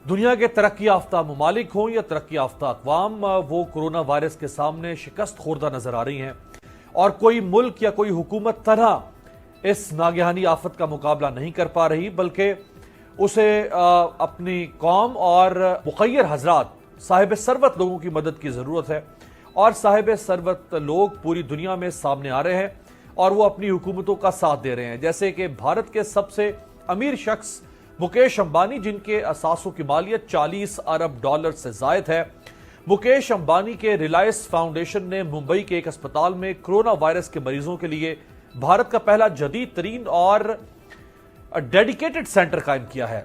دنیا کے ترقی یافتہ ممالک ہوں یا ترقی یافتہ اقوام، وہ کورونا وائرس کے سامنے شکست خوردہ نظر آ رہی ہیں، اور کوئی ملک یا کوئی حکومت تنہا اس ناگہانی آفت کا مقابلہ نہیں کر پا رہی، بلکہ اسے اپنی قوم اور مخیر حضرات، صاحب ثروت لوگوں کی مدد کی ضرورت ہے، اور صاحب ثروت لوگ پوری دنیا میں سامنے آ رہے ہیں اور وہ اپنی حکومتوں کا ساتھ دے رہے ہیں، جیسے کہ بھارت کے سب سے امیر شخص مکیش امبانی، جن کے اثاثوں کی مالیت $40 ارب سے زائد ہے۔ مکیش امبانی کے ریلائنس فاؤنڈیشن نے ممبئی کے ایک اسپتال میں کرونا وائرس کے مریضوں کے لیے بھارت کا پہلا جدید ترین اور ڈیڈیکیٹڈ سینٹر قائم کیا ہے۔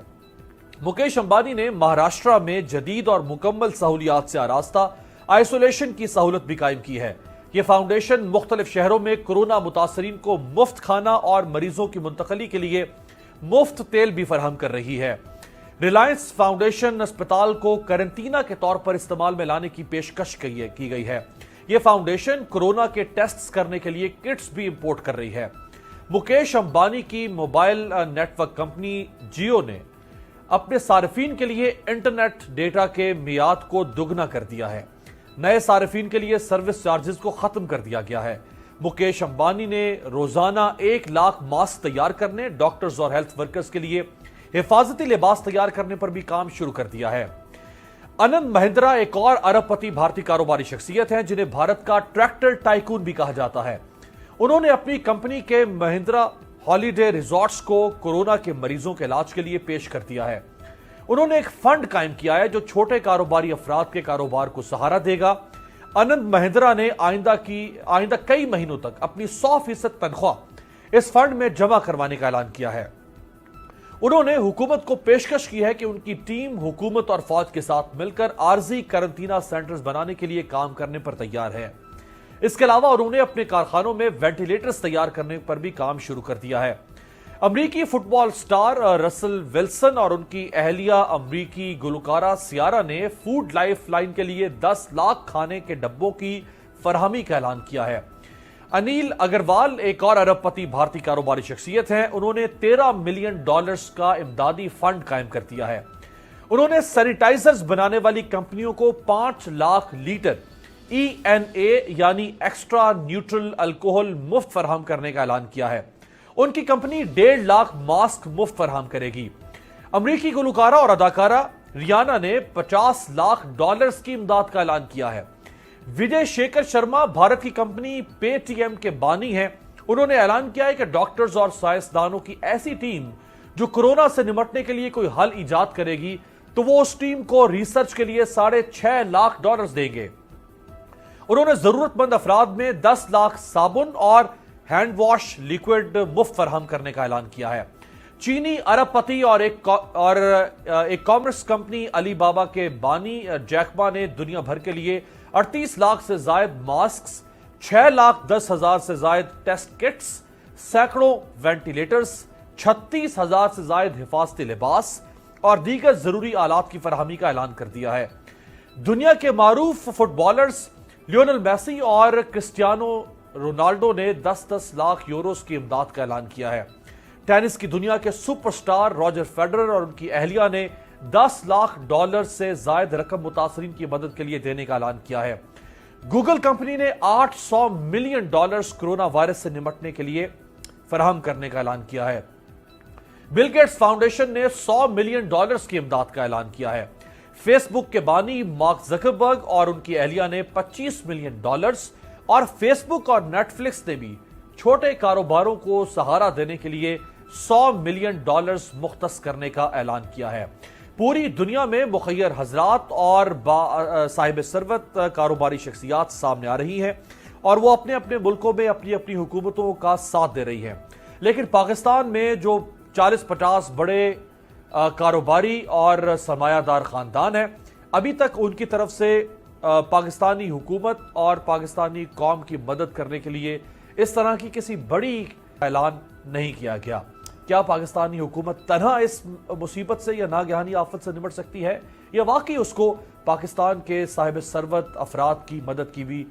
مکیش امبانی نے مہاراشٹرا میں جدید اور مکمل سہولیات سے آراستہ آئسولیشن کی سہولت بھی قائم کی ہے۔ یہ فاؤنڈیشن مختلف شہروں میں کورونا متاثرین کو مفت کھانا اور مریضوں کی منتقلی کے لیے مفت تیل بھی فراہم کر رہی ہے۔ ریلائنس فاؤنڈیشن اسپتال کو قرنطینہ کے طور پر استعمال میں لانے کی پیشکش کی گئی ہے۔ یہ فاؤنڈیشن کورونا کے ٹیسٹس کرنے کے لیے کٹس بھی امپورٹ کر رہی ہے۔ مکیش امبانی کی mobile network company Jio نے اپنے صارفین کے لیے انٹرنیٹ ڈیٹا کے میعاد کو دگنا کر دیا ہے۔ نئے صارفین کے لیے سروس چارجز کو ختم کر دیا گیا ہے۔ مکیش امبانی نے روزانہ 1 لاکھ ماسک تیار کرنے، ڈاکٹرز اور ہیلتھ ورکرز کے لیے حفاظتی لباس تیار کرنے پر بھی کام شروع کر دیا ہے۔ آنند مہندرا ایک اور ارب پتی بھارتی کاروباری شخصیت ہیں، جنہیں بھارت کا ٹریکٹر ٹائکون بھی کہا جاتا ہے۔ انہوں نے اپنی کمپنی کے مہندرا ہالیڈے ریزورٹس کو کورونا کے مریضوں کے علاج کے لیے پیش کر دیا ہے۔ انہوں نے ایک فنڈ قائم کیا ہے جو چھوٹے کاروباری افراد کے کاروبار کو سہارا دے گا۔ آنند مہندرا نے آئندہ کئی مہینوں تک اپنی 100% تنخواہ اس فنڈ میں جمع کروانے کا اعلان کیا ہے۔ انہوں نے حکومت کو پیشکش کی ہے کہ ان کی ٹیم حکومت اور فوج کے ساتھ مل کر عارضی قرنطینہ سینٹرز بنانے کے لیے کام کرنے پر تیار ہے۔ اس کے علاوہ انہوں نے اپنے کارخانوں میں وینٹیلیٹرز تیار کرنے پر بھی کام شروع کر دیا ہے۔ امریکی فٹ بال سٹار رسل ولسن اور ان کی اہلیہ امریکی گلوکارہ سیارا نے فوڈ لائف لائن کے لیے 10 لاکھ کھانے کے ڈبوں کی فراہمی کا اعلان کیا ہے۔ انیل اگروال ایک اور ارب پتی بھارتی کاروباری شخصیت ہیں۔ انہوں نے $13 ملین کا امدادی فنڈ قائم کر دیا ہے۔ انہوں نے سینیٹائزرز بنانے والی کمپنیوں کو 5 لاکھ لیٹر ENA یعنی ایکسٹرا نیوٹرل الکوہل مفت فراہم کرنے کا اعلان کیا ہے۔ ان کی کمپنی 1.5 لاکھ ماسک مفت فراہم کرے گی۔ امریکی گلوکارہ اور اداکارہ ریانا نے $50 لاکھ کی امداد کا اعلان کیا ہے۔ وجے شیکھر شرما بھارت کی کمپنی پے ٹی ایم کے بانی ہیں۔ انہوں نے اعلان کیا ہے کہ ڈاکٹرز اور سائنسدانوں کی ایسی ٹیم جو کورونا سے نمٹنے کے لیے کوئی حل ایجاد کرے گی تو وہ اس ٹیم کو ریسرچ کے لیے $6.5 لاکھ دیں گے۔ انہوں نے ضرورت مند افراد میں 10 لاکھ صابن اور ہینڈ واش لیکوڈ مفت فراہم کرنے کا اعلان کیا ہے۔ چینی ارب پتی اور ایک کامرس کمپنی علی بابا کے بانی جیک ما نے دنیا بھر کے لیے 38 لاکھ سے زائد ماسکس، 6,10,000 سے زائد ٹیسٹ کٹس، سینکڑوں وینٹیلیٹرز، 36,000 سے زائد حفاظتی لباس اور دیگر ضروری آلات کی فراہمی کا اعلان کر دیا ہے۔ دنیا کے معروف فٹ بالرز لیونل میسی اور کرسٹیانو رونالڈو نے 10 لاکھ یوروز کی امداد کا اعلان کیا ہے۔ ٹینس کی دنیا کے سپر سٹار راجر فیڈرر اور ان کی اہلیہ نے $10 لاکھ سے زائد رقم متاثرین کی مدد کے لیے دینے کا اعلان کیا ہے۔ گوگل کمپنی نے $800 ملین کورونا وائرس سے نمٹنے کے لیے فراہم کرنے کا اعلان کیا ہے۔ بل گیٹس فاؤنڈیشن نے $100 ملین کی امداد کا اعلان کیا ہے۔ فیس بک کے بانی مارک زکربرگ اور ان کی اہلیہ نے $25 ملین اور فیس بک اور نیٹ فلکس نے بھی چھوٹے کاروباروں کو سہارا دینے کے لیے $100 ملین مختص کرنے کا اعلان کیا ہے۔ پوری دنیا میں مخیر حضرات اور صاحب ثروت کاروباری شخصیات سامنے آ رہی ہیں اور وہ اپنے اپنے ملکوں میں اپنی اپنی حکومتوں کا ساتھ دے رہی ہیں، لیکن پاکستان میں جو 40-50 بڑے کاروباری اور سرمایہ دار خاندان ہیں، ابھی تک ان کی طرف سے پاکستانی حکومت اور پاکستانی قوم کی مدد کرنے کے لیے اس طرح کی کسی بڑی اعلان نہیں کیا گیا۔ کیا پاکستانی حکومت تنہا اس مصیبت سے یا ناگہانی آفت سے نمٹ سکتی ہے یا واقعی اس کو پاکستان کے صاحب ثروت افراد کی مدد کی بھی